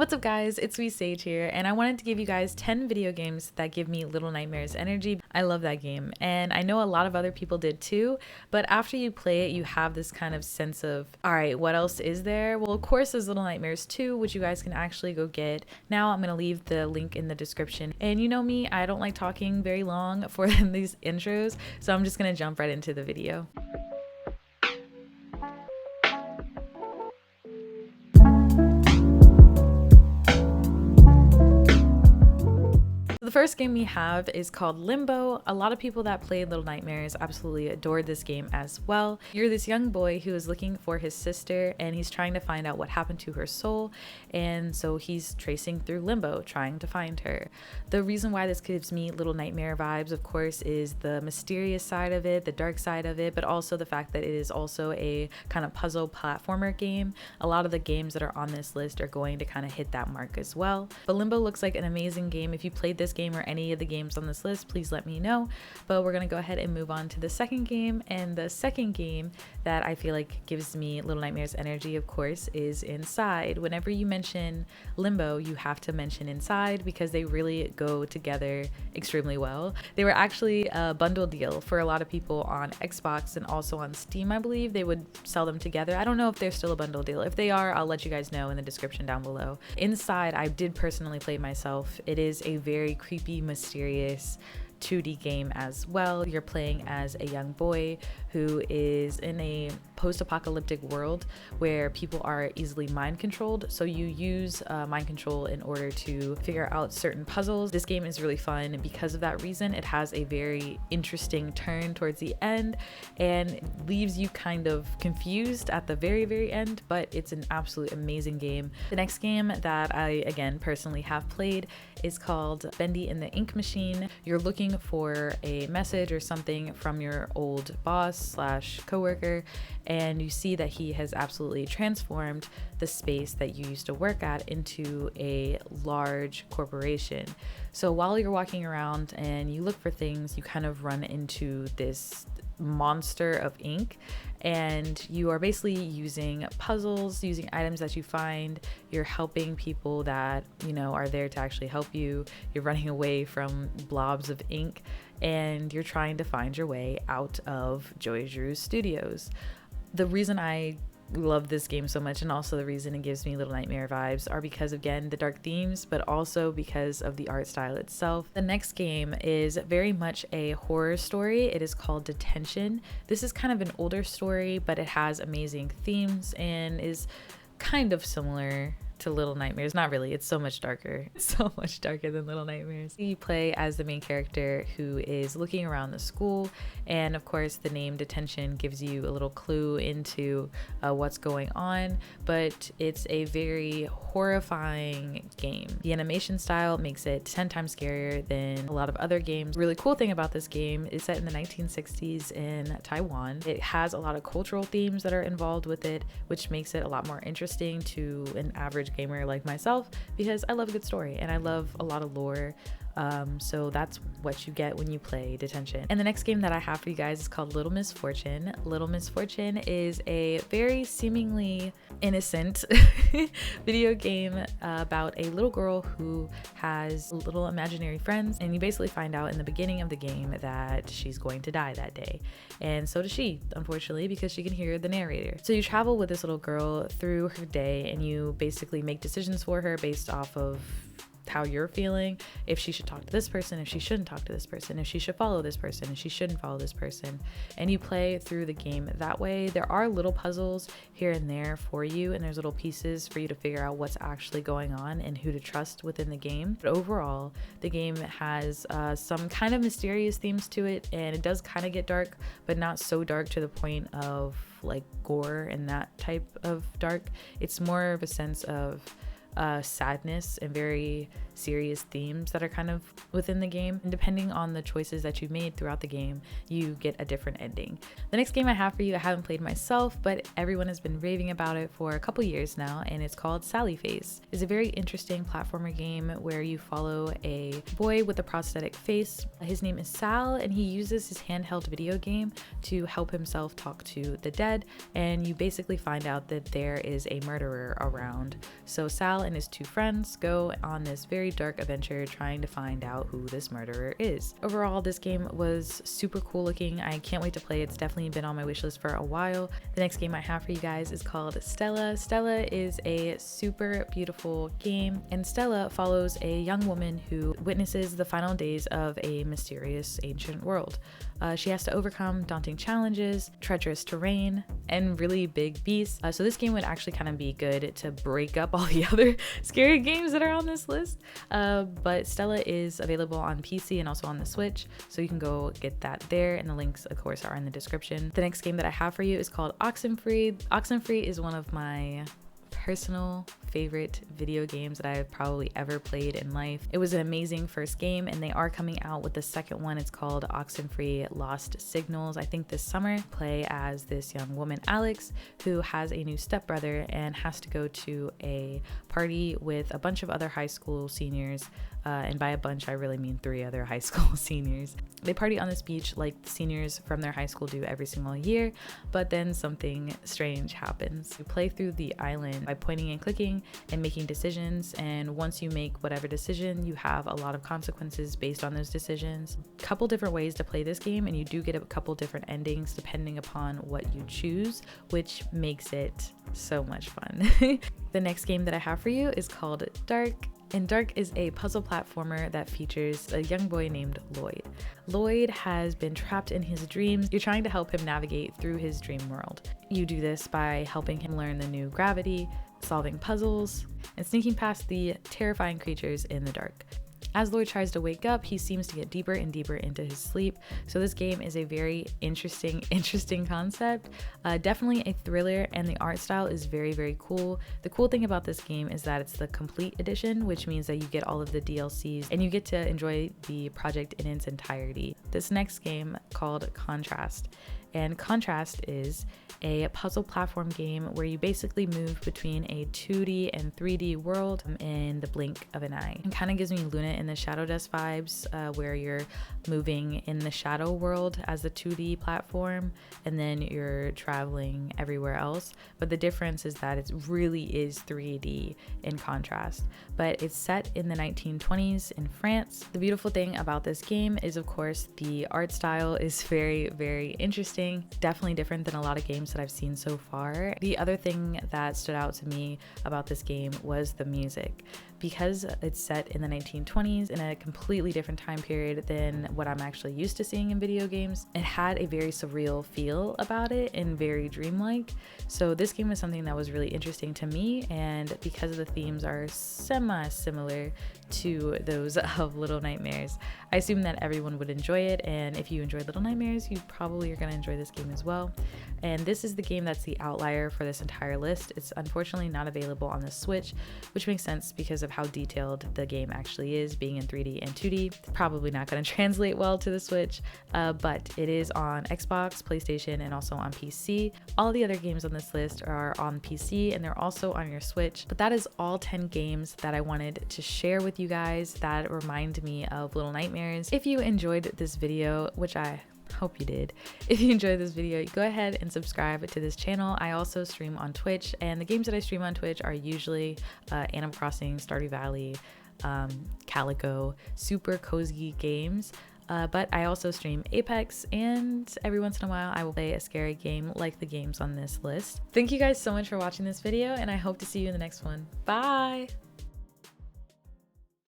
What's up guys, it's sweetxsage here, and I wanted to give you guys 10 video games that give me Little Nightmares energy. I love that game, and I know a lot of other people did too, but after you play it, you have this kind of sense of, alright, what else is there? Well, of course there's Little Nightmares 2, which you guys can actually go get. Now I'm going to leave the link in the description, and you know me, I don't like talking very long for these intros, so I'm just going to jump right into the video. The first game we have is called Limbo. A lot of people that played Little Nightmares absolutely adored this game as well. You're this young boy who is looking for his sister, and he's trying to find out what happened to her soul, and so he's tracing through Limbo trying to find her. The reason why this gives me Little Nightmare vibes, of course, is the mysterious side of it, the dark side of it, but also the fact that it is also a kind of puzzle platformer game. A lot of the games that are on this list are going to kind of hit that mark as well. But Limbo looks like an amazing game. If you played this game or any of the games on this list, please let me know. But we're gonna go ahead and move on to the second game, and the second game that I feel like gives me Little Nightmares energy, of course, is Inside. Whenever you mention Limbo, you have to mention Inside because they really go together extremely well. They were actually a bundle deal for a lot of people on Xbox and also on Steam. I believe they would sell them together. I don't know if they're still a bundle deal. If they are, I'll let you guys know in the description down below. Inside, I did personally play myself. It is a very creepy, mysterious 2D game as well. You're playing as a young boy who is in a post-apocalyptic world where people are easily mind controlled, so you use mind control in order to figure out certain puzzles. This game is really fun, and because of that reason it has a very interesting turn towards the end and leaves you kind of confused at the very end, but it's an absolute amazing game. The next game that I again personally have played is called Bendy in the Ink Machine. You're looking for a message or something from your old boss slash coworker, and you see that he has absolutely transformed the space that you used to work at into a large corporation. So while you're walking around and you look for things, you kind of run into this monster of ink, and you are basically using puzzles, using items that you find. You're helping people that, you know, are there to actually help you. You're running away from blobs of ink, and you're trying to find your way out of Joy Drew's studios. The reason I love this game so much, and also the reason it gives me Little Nightmare vibes, are because, again, the dark themes, but also because of the art style itself. The next game is very much a horror story. It is called Detention. This is kind of an older story, but it has amazing themes and is kind of similar to Little Nightmares. Not really, it's so much darker. It's so much darker than Little Nightmares. You play as the main character who is looking around the school, and of course the name Detention gives you a little clue into what's going on, but it's a very horrifying game. The animation style makes it 10 times scarier than a lot of other games. Really cool thing about this game is set in the 1960s in Taiwan. It has a lot of cultural themes that are involved with it, which makes it a lot more interesting to an average gamer like myself, because I love a good story and I love a lot of lore. So that's what you get when you play Detention. And the next game that I have for you guys is called Little Misfortune. Little Misfortune is a very seemingly innocent video game about a little girl who has little imaginary friends, and you basically find out in the beginning of the game that she's going to die that day, and so does she, unfortunately, because she can hear the narrator. So you travel with this little girl through her day, and you basically make decisions for her based off of how you're feeling, if she should talk to this person, if she shouldn't talk to this person, if she should follow this person, if she shouldn't follow this person, and you play through the game that way. There are little puzzles here and there for you, and there's little pieces for you to figure out what's actually going on and who to trust within the game. But overall, the game has some kind of mysterious themes to it, and it does kind of get dark, but not so dark to the point of like gore and that type of dark. It's more of a sense of sadness and very serious themes that are kind of within the game. And depending on the choices that you've made throughout the game, you get a different ending. The next game I have for you, I haven't played myself, but everyone has been raving about it for a couple years now, and it's called Sally Face. It's a very interesting platformer game where you follow a boy with a prosthetic face. His name is Sal, and he uses his handheld video game to help himself talk to the dead, and you basically find out that there is a murderer around. So Sal Al and his two friends go on this very dark adventure trying to find out who this murderer is. Overall, this game was super cool looking. I can't wait to play. It's definitely been on my wishlist for a while. The next game I have for you guys is called Stela. Stela is a super beautiful game, and Stela follows a young woman who witnesses the final days of a mysterious ancient world. She has to overcome daunting challenges, treacherous terrain, and really big beasts. So this game would actually kind of be good to break up all the other scary games that are on this list. But Stela is available on PC and also on the Switch, so you can go get that there, and the links of course are in the description. The next game that I have for you is called Oxenfree. Oxenfree is one of my personal favorite video games that I've probably ever played in life. It was an amazing first game, and they are coming out with the second one. It's called Oxenfree Lost Signals. I think this summer. Play as this young woman Alex, who has a new stepbrother and has to go to a party with a bunch of other high school seniors, and by a bunch I really mean 3 other high school seniors. They party on this beach like the seniors from their high school do every single year, but then something strange happens. You play through the island by pointing and clicking and making decisions, and once you make whatever decision, you have a lot of consequences based on those decisions. Couple different ways to play this game, and you do get a couple different endings depending upon what you choose, which makes it so much fun. The next game that I have for you is called Darq. And Darq is a puzzle platformer that features a young boy named Lloyd. Lloyd has been trapped in his dreams. You're trying to help him navigate through his dream world. You do this by helping him learn the new gravity, solving puzzles, and sneaking past the terrifying creatures in the dark. As Lloyd tries to wake up, he seems to get deeper and deeper into his sleep. So this game is a very interesting concept. Definitely a thriller, and the art style is very, very cool. The cool thing about this game is that it's the complete edition, which means that you get all of the DLCs and you get to enjoy the project in its entirety. This next game called Contrast. And Contrast is a puzzle platform game where you basically move between a 2D and 3D world in the blink of an eye. It kind of gives me Luna in the Shadow Dust vibes, where you're moving in the shadow world as the 2D platform, and then you're traveling everywhere else. But the difference is that it really is 3D in Contrast. But it's set in the 1920s in France. The beautiful thing about this game is, of course, the art style is very, very interesting. Definitely different than a lot of games that I've seen so far. The other thing that stood out to me about this game was the music. Because it's set in the 1920s in a completely different time period than what I'm actually used to seeing in video games, it had a very surreal feel about it and very dreamlike. So this game was something that was really interesting to me, and because the themes are semi-similar to those of Little Nightmares, I assume that everyone would enjoy it, and if you enjoyed Little Nightmares, you probably are going to enjoy this game as well. And this is the game that's the outlier for this entire list. It's unfortunately not available on the Switch, which makes sense because of how detailed the game actually is, being in 3D and 2D. It's probably not going to translate well to the Switch, but it is on Xbox, PlayStation, and also on PC. All the other games on this list are on PC, and they're also on your Switch. But that is all 10 games that I wanted to share with you guys that remind me of Little Nightmares. If you enjoyed this video, which I hope you did. If you enjoyed this video, go ahead and subscribe to this channel. I also stream on Twitch, and the games that I stream on Twitch are usually Animal Crossing, Stardew Valley, Calico, super cozy games. But I also stream Apex, and every once in a while I will play a scary game like the games on this list. Thank you guys so much for watching this video, and I hope to see you in the next one. Bye!